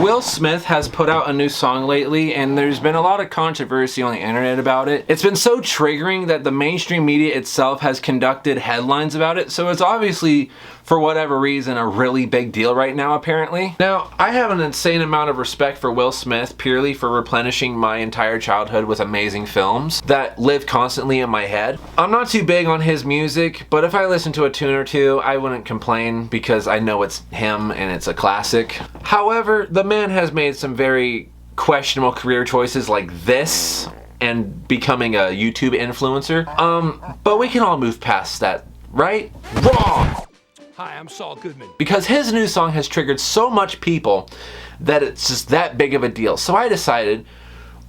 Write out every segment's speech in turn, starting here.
Will Smith has put out a new song lately, and there's been a lot of controversy on the internet about it. It's been so triggering that the mainstream media itself has conducted headlines about it, so it's obviously, for whatever reason, a really big deal right now, apparently. Now, I have an insane amount of respect for Will Smith purely for replenishing my entire childhood with amazing films that live constantly in my head. I'm not too big on his music, but if I listen to a tune or two, I wouldn't complain because I know it's him and it's a classic. However, the man has made some very questionable career choices like this and becoming a YouTube influencer. But we can all move past that, right? Wrong! Hi, I'm Saul Goodman. Because his new song has triggered so much people that it's just that big of a deal. So I decided,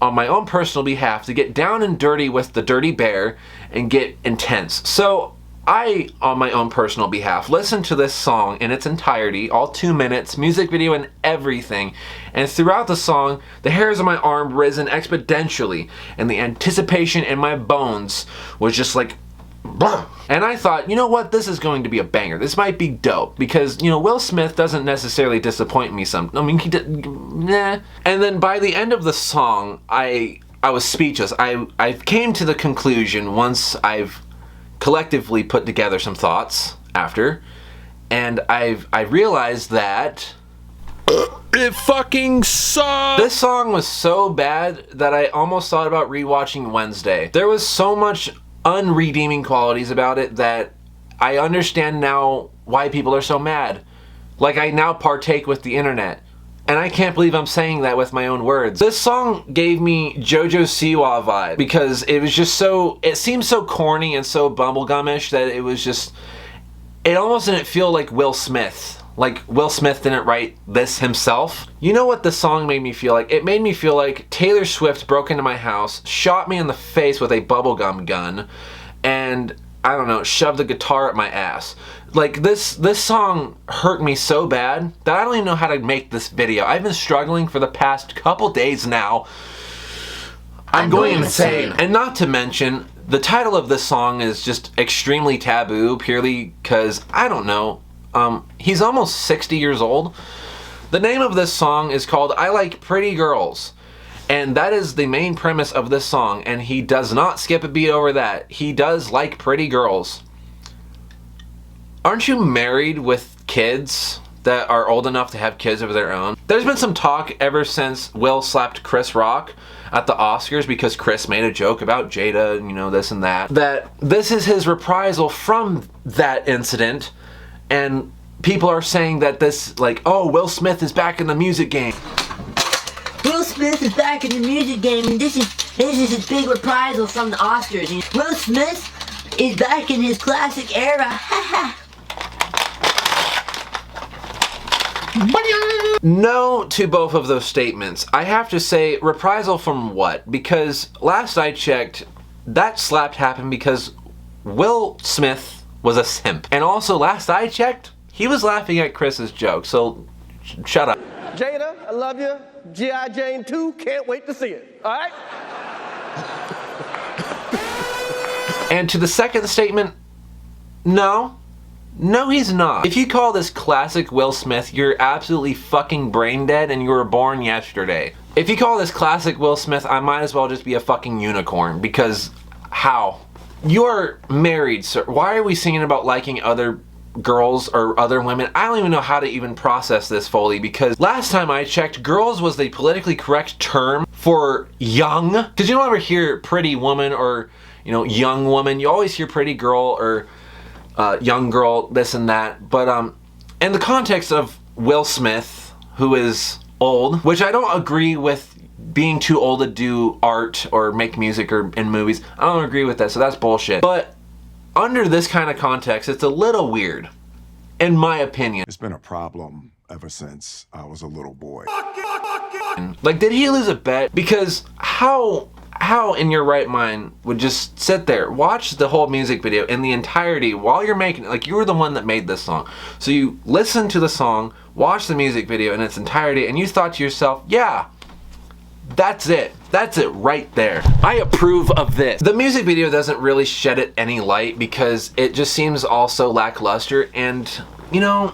on my own personal behalf, to get down and dirty with the Dirty Bear and get intense. So I, on my own personal behalf, listened to this song in its entirety, all 2 minutes, music video and everything. And throughout the song, the hairs on my arm risen exponentially, and the anticipation in my bones was just like, blah. And I thought, you know what, this is going to be a banger. This might be dope because, you know, Will Smith doesn't necessarily disappoint me he did, nah. And then by the end of the song, I was speechless. I came to the conclusion once I've collectively put together some thoughts after, and I realized that it fucking sucks! This song was so bad that I almost thought about rewatching Wednesday. There was so much unredeeming qualities about it that I understand now why people are so mad. Like, I now partake with the internet. And I can't believe I'm saying that with my own words. This song gave me Jojo Siwa vibe because it was just so, it seemed so corny and so bubblegumish that it was just, it almost didn't feel like Will Smith. Like Will Smith didn't write this himself. You know what the song made me feel like? It made me feel like Taylor Swift broke into my house, shot me in the face with a bubblegum gun, and I don't know, shoved a guitar at my ass. Like, this song hurt me so bad that I don't even know how to make this video. I've been struggling for the past couple days now. I'm going insane. And not to mention, the title of this song is just extremely taboo purely because, I don't know, he's almost 60 years old. The name of this song is called I Like Pretty Girls. And that is the main premise of this song, and he does not skip a beat over that. He does like pretty girls. Aren't you married with kids that are old enough to have kids of their own? There's been some talk ever since Will slapped Chris Rock at the Oscars because Chris made a joke about Jada and, you know, this and that this is his reprisal from that incident, and people are saying that this, like, oh, Will Smith is back in the music game. Will Smith is back in the music game, and this is his big reprisal from the Oscars. Will Smith is back in his classic era. No to both of those statements. I have to say, reprisal from what? Because last I checked, that slap happened because Will Smith was a simp. And also, last I checked, he was laughing at Chris's joke, so shut up. Jada, I love you. G.I. Jane 2, can't wait to see it. All right? And to the second statement, no, he's not. If you call this classic Will Smith, you're absolutely fucking brain dead and you were born yesterday. If you call this classic Will Smith, I might as well just be a fucking unicorn, because how? You're married, sir. Why are we singing about liking other girls or other women? I don't even know how to even process this fully, because last time I checked, girls was the politically correct term for young. Because you don't ever hear pretty woman or, you know, young woman. You always hear pretty girl or young girl, this and that. But in the context of Will Smith, who is old, which I don't agree with being too old to do art or make music or in movies. I don't agree with that, so that's bullshit. But under this kind of context, it's a little weird, in my opinion. It's been a problem ever since I was a little boy. Like, did he lose a bet? Because how in your right mind would just sit there, watch the whole music video in the entirety while you're making it? Like, you were the one that made this song. So you listen to the song, watch the music video in its entirety, and you thought to yourself, yeah, that's it. That's it right there. I approve of this. The music video doesn't really shed it any light because it just seems also lackluster, and, you know,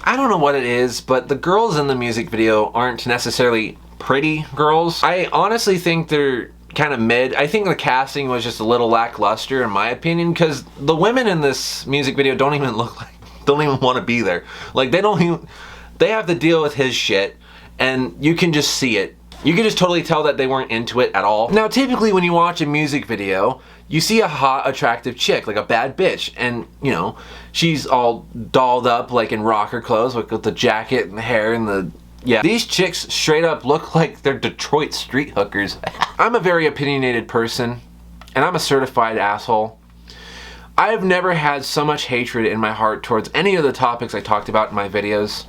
I don't know what it is, but the girls in the music video aren't necessarily pretty girls. I honestly think they're kind of mid. I think the casting was just a little lackluster in my opinion, because the women in this music video don't even want to be there. Like, they have to deal with his shit, and you can just see it. You can just totally tell that they weren't into it at all. Now, typically when you watch a music video, you see a hot, attractive chick, like a bad bitch, and, you know, she's all dolled up, like in rocker clothes, like with the jacket and the hair and the... Yeah, these chicks straight up look like they're Detroit street hookers. I'm a very opinionated person, and I'm a certified asshole. I've never had so much hatred in my heart towards any of the topics I talked about in my videos.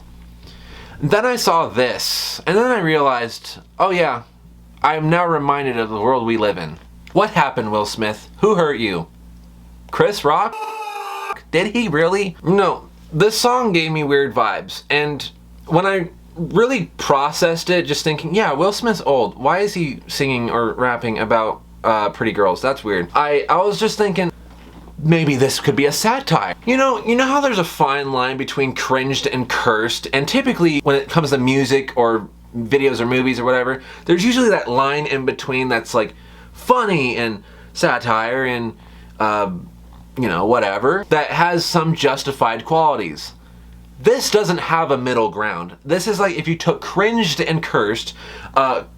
Then I saw this, and then I realized, oh yeah, I am now reminded of the world we live in. What happened, Will Smith? Who hurt you? Chris Rock? Did he really? No, this song gave me weird vibes, and when I really processed it, just thinking, yeah, Will Smith's old. Why is he singing or rapping about pretty girls? That's weird. I was just thinking, maybe this could be a satire. You know how there's a fine line between cringed and cursed, and typically when it comes to music or videos or movies or whatever, there's usually that line in between that's like funny and satire and you know, whatever, that has some justified qualities. This doesn't have a middle ground. This is like if you took cringed and cursed,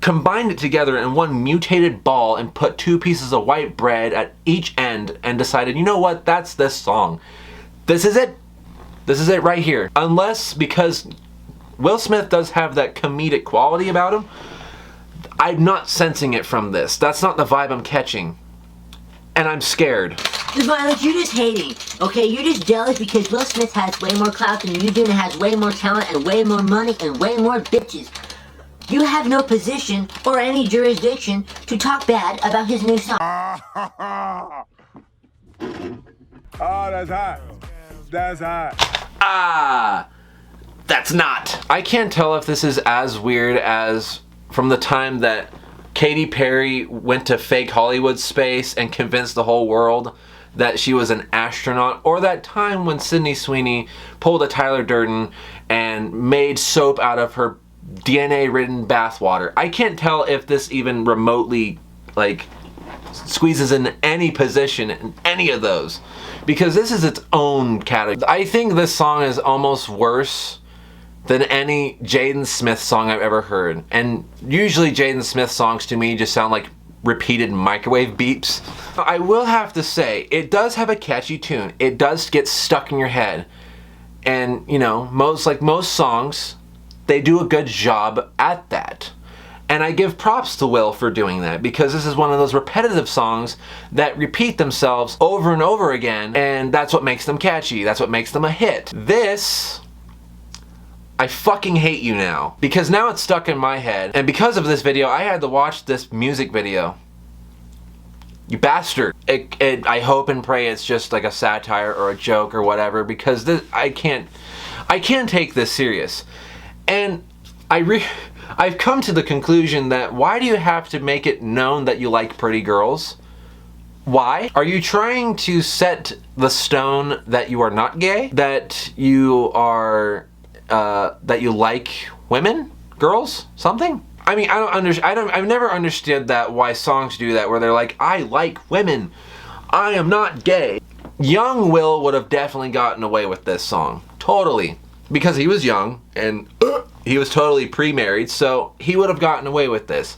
combined it together in one mutated ball and put two pieces of white bread at each end and decided, you know what, that's this song. This is it. This is it right here. Unless, because Will Smith does have that comedic quality about him, I'm not sensing it from this. That's not the vibe I'm catching. And I'm scared. Violet, you're just hating, okay? You're just jealous because Will Smith has way more clout than you do and has way more talent and way more money and way more bitches. You have no position or any jurisdiction to talk bad about his new song. Oh, that's hot. That's hot. Ah, that's not. I can't tell if this is as weird as from the time that Katy Perry went to fake Hollywood space and convinced the whole world that she was an astronaut, or that time when Sydney Sweeney pulled a Tyler Durden and made soap out of her DNA-ridden bathwater. I can't tell if this even remotely, like, squeezes in any position in any of those, because this is its own category. I think this song is almost worse than any Jaden Smith song I've ever heard. And usually Jaden Smith songs to me just sound like repeated microwave beeps. I will have to say, it does have a catchy tune. It does get stuck in your head. And, you know, most songs, they do a good job at that. And I give props to Will for doing that, because this is one of those repetitive songs that repeat themselves over and over again, and that's what makes them catchy. That's what makes them a hit. This, I fucking hate you now, because now it's stuck in my head, and because of this video, I had to watch this music video. You bastard. I hope and pray it's just like a satire or a joke or whatever, because this, I can't take this serious. And I've come to the conclusion that why do you have to make it known that you like pretty girls? Why? Are you trying to set the stone that you are not gay? That you are, that you like women? Girls? Something? I mean, I've never understood that, why songs do that, where they're like, I like women. I am not gay. Young Will would have definitely gotten away with this song. Totally. Because he was young, and he was totally pre-married, so he would have gotten away with this.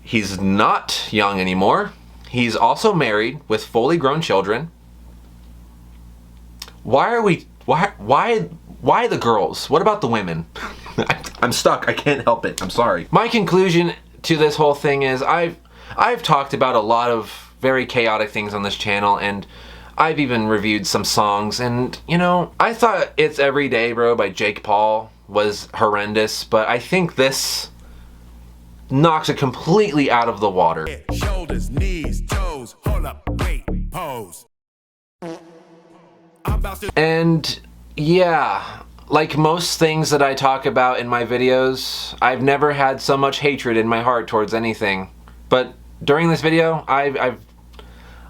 He's not young anymore. He's also married with fully grown children. Why the girls? What about the women? I'm stuck. I can't help it. I'm sorry. My conclusion to this whole thing is I've talked about a lot of very chaotic things on this channel, and I've even reviewed some songs, and, you know, I thought It's Everyday Bro by Jake Paul was horrendous, but I think this knocks it completely out of the water. Shoulders, knees, toes, hold up, wait, pose. And yeah, like most things that I talk about in my videos, I've never had so much hatred in my heart towards anything. But during this video,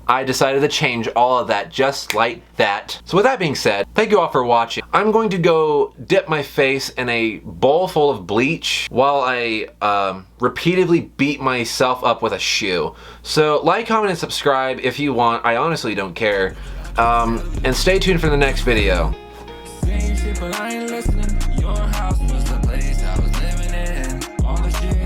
I decided to change all of that just like that. So with that being said, thank you all for watching. I'm going to go dip my face in a bowl full of bleach while I repeatedly beat myself up with a shoe. So like, comment, and subscribe if you want. I honestly don't care. And stay tuned for the next video. Saying shit, but I ain't listening. Your house was the place I was living in. All the shit